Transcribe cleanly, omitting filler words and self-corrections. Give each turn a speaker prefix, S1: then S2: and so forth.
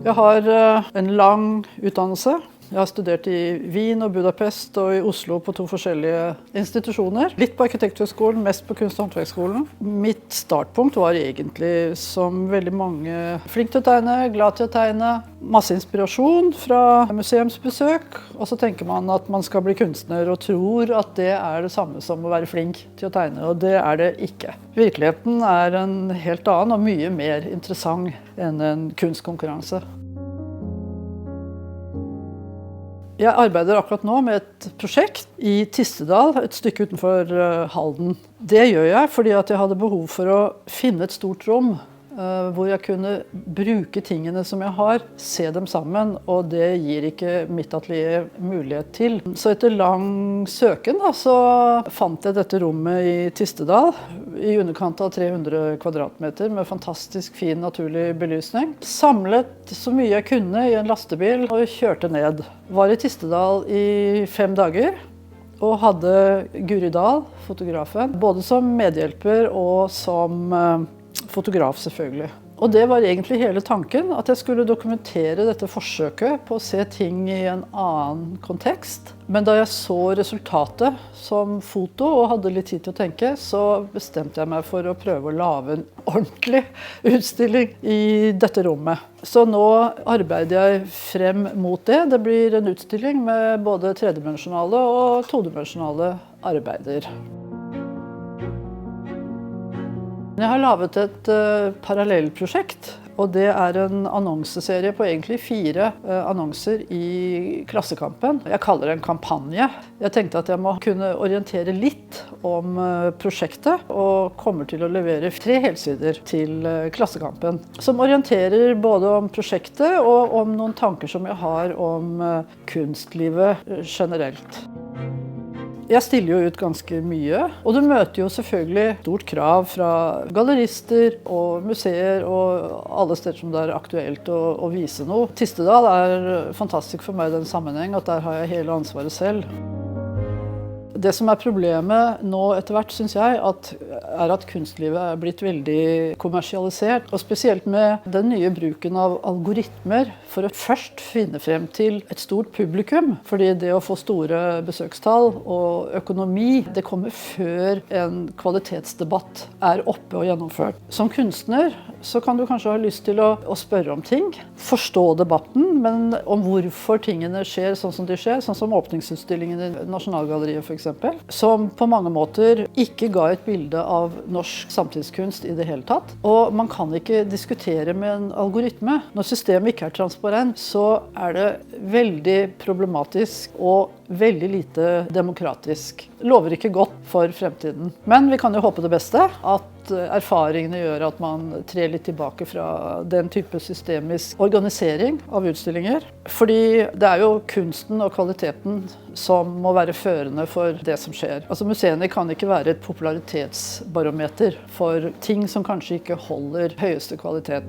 S1: Jeg har en lang utdannelse. Jeg har studert i Wien og Budapest og i Oslo på 2 forskjellige institusjoner. Litt på Arkitekthøgskolen, mest på Kunst- og håndverksskolen. Mitt startpunkt var egentlig som veldig mange flink til å tegne, glad til å tegne. Masse inspirasjon fra museumsbesøk. Og så tenker man at man skal bli kunstner og tror at det er det samme som å være flink til å tegne, og det er det ikke. Virkeligheten er en helt annen og mye mer interessant enn en kunstkonkurranse. Jeg arbeider akkurat nå med et prosjekt i Tistedal, et stykke utenfor Halden. Det gjør jeg fordi at jeg hadde behov for å finne et stort rom hvor jeg kunne bruke tingene som jeg har, se dem sammen, og det gir ikke mitt atelier mulighet til. Så etter lang søken så fant jeg dette rommet i Tistedal, i underkant av 300 kvadratmeter, med fantastisk fin naturlig belysning. Samlet så mye jeg kunne i en lastebil og kjørte ned. Var i Tistedal i 5 dager. Og hadde Guri Dahl, fotografen, både som medhjelper og som fotograf selvfølgelig. Og det var egentlig hele tanken, at jeg skulle dokumentere dette forsøket på å se ting i en annen kontekst. Men da jeg så resultatet som foto og hadde litt tid til å tenke, så bestemte jeg meg for å prøve å lage en ordentlig utstilling i dette rommet. Så nå arbeider jeg frem mot det. Det blir en utstilling med både tredimensjonale og todimensjonale arbeider. Jeg har laget et parallellprosjekt, og det er en annonseserie på egentlig 4 annonser i Klassekampen. Jeg kaller det en kampanje. Jeg tenkte at jeg må kunne orientere litt om prosjektet, og kommer til å levere 3 helsider til Klassekampen, som orienterer både om prosjektet og om noen tanker som jeg har om kunstlivet generelt. Jeg stiller jo ut ganske mye, og du møter jo selvfølgelig stort krav fra gallerister og museer og alle steder som det er aktuelt å vise noe. Tistedal er fantastisk for meg i den sammenheng, at der har jeg hele ansvaret selv. Det som er problemet nå etter hvert, synes jeg, er at kunstlivet er blitt veldig kommersialisert, og spesielt med den nye bruken av algoritmer for å først finne frem til et stort publikum, fordi det å få store besøkstall og økonomi, det kommer før en kvalitetsdebatt er oppe og gjennomført. Som kunstner så kan du kanskje ha lyst til å spørre om ting, forstå debatten, men om hvorfor tingene skjer sånn som de skjer, sånn som åpningsutstillingen i Nasjonalgalleriet for eksempel, som på mange måter ikke ga et bilde av norsk samtidskunst i det hele tatt. Og man kan ikke diskutere med en algoritme. Når systemet ikke er transparent, så er det veldig problematisk og veldig lite demokratisk. Lover ikke godt for fremtiden. Men vi kan jo håpe det beste, at erfaringene gjør at man trer litt tilbake fra den type systemisk organisering av utstillinger. Fordi det er jo kunsten og kvaliteten som må være førende for det som skjer. Altså museene kan ikke være et popularitetsbarometer for ting som kanskje ikke holder høyeste kvalitet.